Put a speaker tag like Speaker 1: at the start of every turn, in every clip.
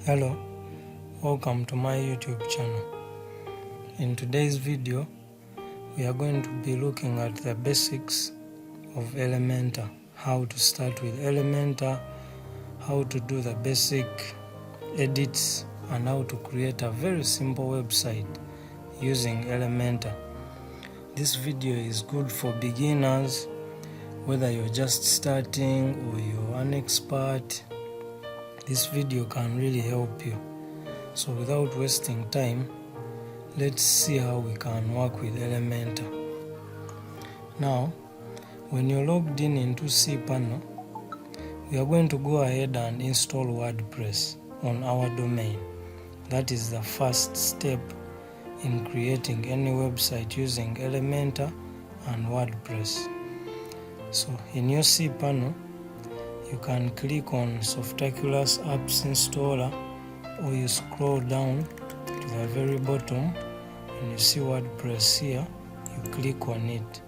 Speaker 1: Hello, welcome to my YouTube channel. In today's video, we are going to be looking at the basics of Elementor, how to start with Elementor, how to do the basic edits, and how to create a very simple website using Elementor. This video is good for beginners, whether you're just starting or you're an expert. This video can really help you. So without wasting time, let's see how we can work with Elementor. Now, when you're logged in into cPanel, we are going to go ahead and install WordPress on our domain. That is the first step in creating any website using Elementor and WordPress. So in your cPanel, you can click on Softaculous Apps Installer, or you scroll down to the very bottom and you see WordPress here, you click on it.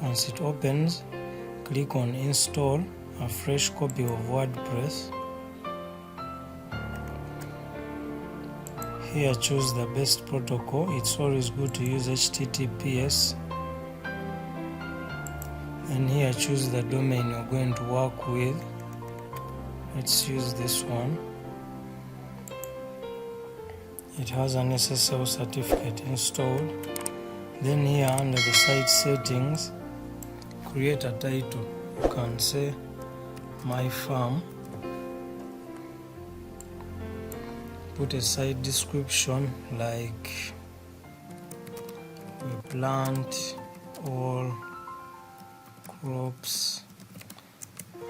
Speaker 1: Once it opens, click on Install a fresh copy of WordPress. Here choose the best protocol. It's always good to use HTTPS. And here choose the domain you're going to work with. Let's use this one. It has an SSL certificate installed. Then here under the site settings, create a title. You can say My Farm. Put a site description like we plant all crops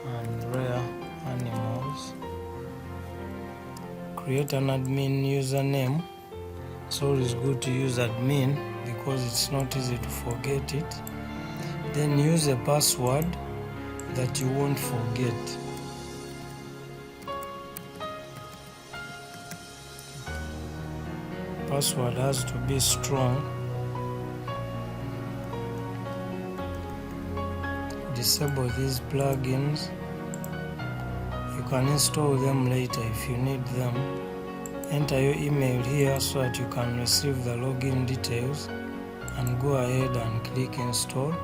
Speaker 1: and rare animals. Create an admin username. It's always good to use admin because it's not easy to forget it. Then use a password that you won't forget. Password has to be strong. Disable these plugins. You can install them later if you need them. Enter your email here so that you can receive the login details, and go ahead and click install.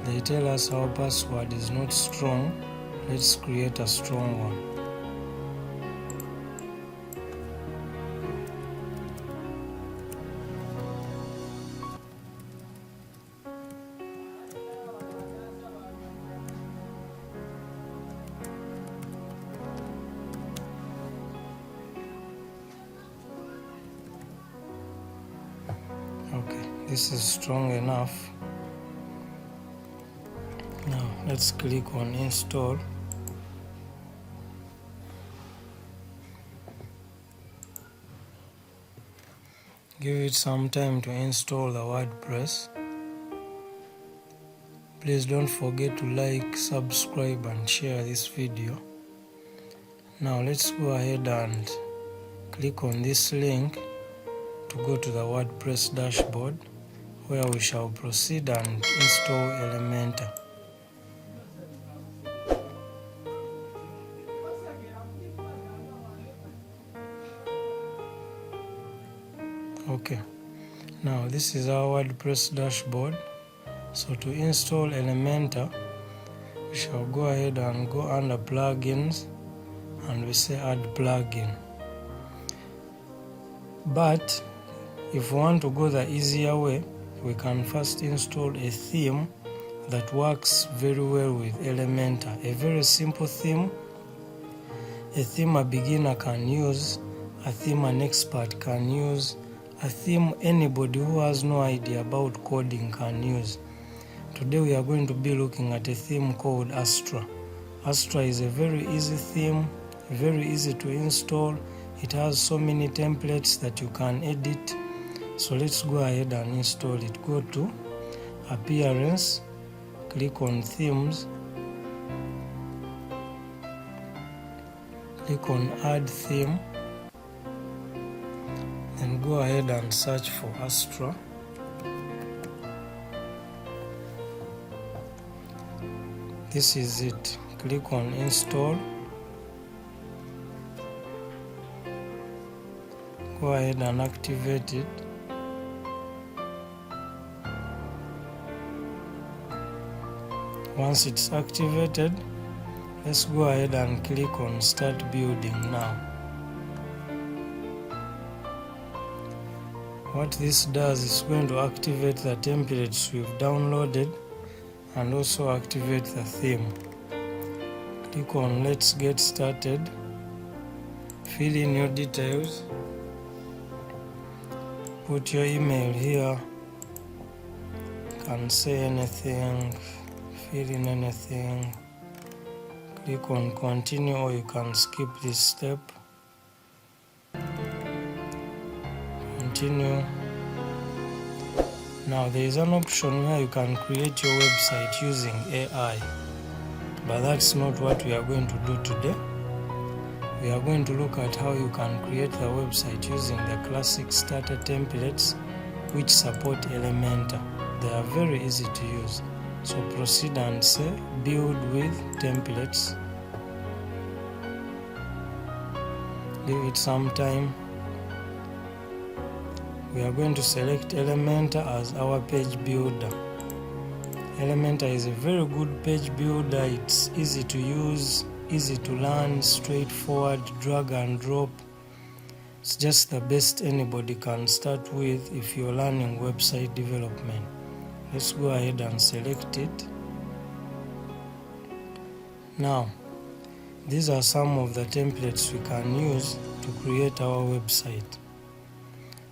Speaker 1: They tell us our password is not strong. Let's create a strong one. Okay, this is strong enough. Now let's click on install. Give it some time to install the WordPress. Please don't forget to like, subscribe and share this video. Now let's go ahead and click on this link to go to the WordPress dashboard, where we shall proceed and install Elementor. Okay, now this is our WordPress dashboard. So to install Elementor, we shall go ahead and go under plugins and we say add plugin. But if we want to go the easier way, we can first install a theme that works very well with Elementor. A very simple theme, a theme a beginner can use, a theme an expert can use, a theme anybody who has no idea about coding can use. Today we are going to be looking at a theme called Astra. Astra is a very easy theme, very easy to install. It has so many templates that you can edit. So let's go ahead and install it. Go to Appearance, click on Themes, click on Add Theme, then go ahead and search for Astra. This is it. click on install. Go ahead and activate it. Once it's activated, let's go ahead and click on start building now. What this does is going to activate the templates we've downloaded and also activate the theme. Click on let's get started. Fill in your details. Put your email here. You can say anything, fill in anything. Click on continue, or you can skip this step. Continue. Now there is an option where you can create your website using AI, but that's not what we are going to do today. We are going to look at how you can create the website using the classic starter templates which support Elementor. They are very easy to use. So proceed and say build with templates. Give it some time. We are going to select Elementor as our page builder. Elementor is a very good page builder. It's easy to use, easy to learn, straightforward, drag and drop. It's just the best anybody can start with if you're learning website development. Let's go ahead and select it. Now, these are some of the templates we can use to create our website.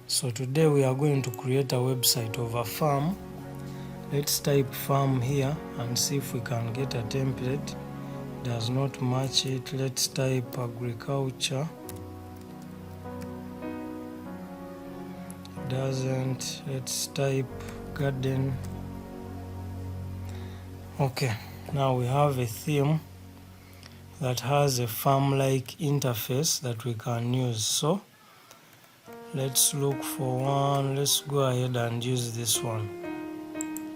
Speaker 1: So today we are going to create a website of a farm. Let's type farm here and see if we can get a template. Does not match it. Let's type agriculture. Doesn't. Let's type garden. Okay, now we have a theme that has a farm-like interface that we can use. So let's look for one. Let's go ahead and use this one.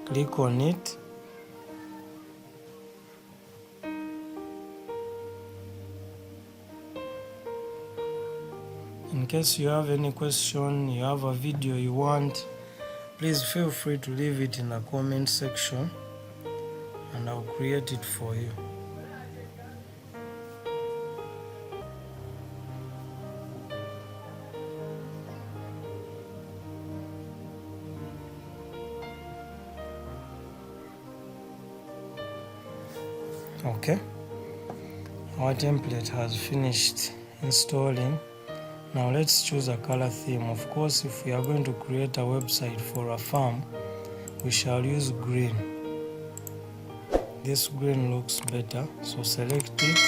Speaker 1: Click on it. In case you have any question, you have a video you want, please feel free to leave it in the comment section and I'll create it for you. Okay, our template has finished installing. Now let's choose a color theme. Of course, if we are going to create a website for a farm, we shall use green. This green looks better, so select it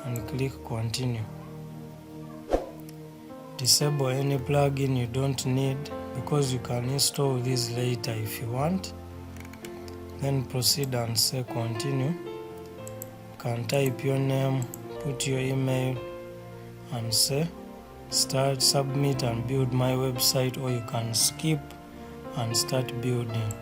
Speaker 1: and click continue. Disable any plugin you don't need because you can install these later if you want. Then proceed and say continue. You can type your name, put your email and say start, submit and build my website, or you can skip and start building.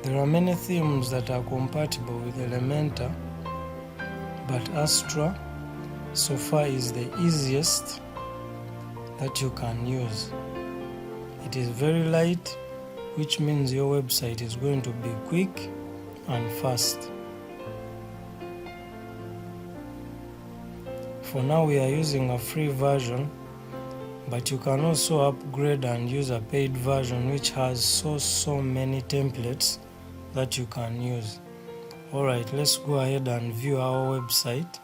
Speaker 1: There are many themes that are compatible with Elementor, but Astra so far is the easiest that you can use. It is very light, which means your website is going to be quick and fast. For now we are using a free version, but you can also upgrade and use a paid version which has so many templates that you can use. Alright, let's go ahead and view our website.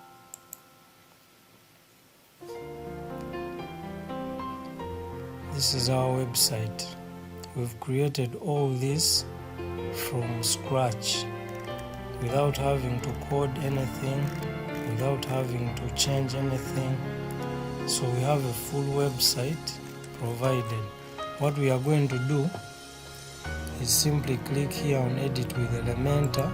Speaker 1: This is our website. We've created all this from scratch without having to code anything, without having to change anything. So we have a full website provided. What we are going to do is simply click here on edit with Elementor.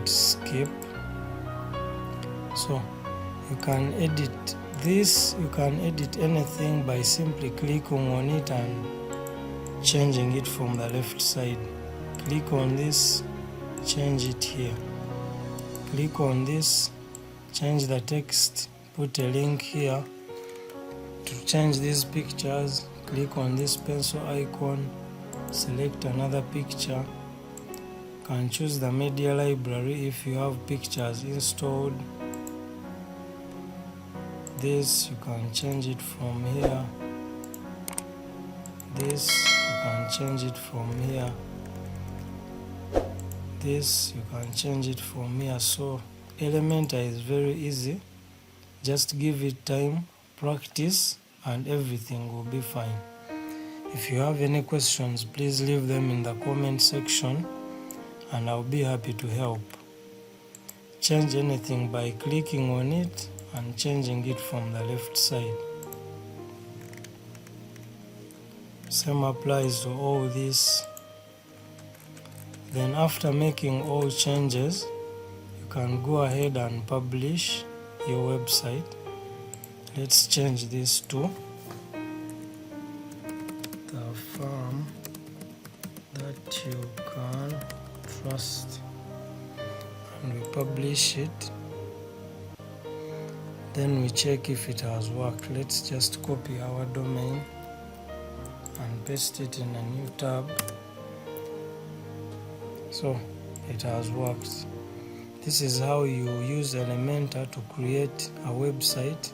Speaker 1: hit skip. So you can edit this, you can edit anything by simply clicking on it and changing it from the left side. Click on this, change it here. Click on this, change the text, put a link here. To change these pictures, click on this pencil icon, select another picture. You can choose the media library if you have pictures installed. This you can change it from here. This you can change it from here. This you can change it from here. So Elementor is very easy. Just give it time, practice, and everything will be fine. If you have any questions, please leave them in the comment section and I'll be happy to help. Change anything by clicking on it and changing it from the left side. Same applies to all this. Then after making all changes, you can go ahead and publish your website. Let's change this to the firm that you can trust, and we publish it. Then we check if it has worked. Let's just copy our domain and paste it in a new tab. So it has worked. This is how you use Elementor to create a website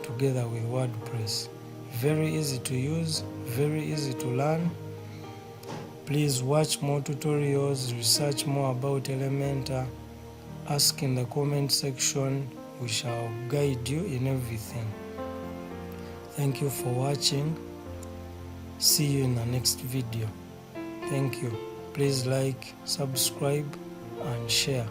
Speaker 1: together with WordPress. Very easy to use, very easy to learn. Please watch more tutorials, research more about Elementor, ask in the comment section. We shall guide you in everything. Thank you for watching. See you in the next video. Thank you. Please like, subscribe, and share.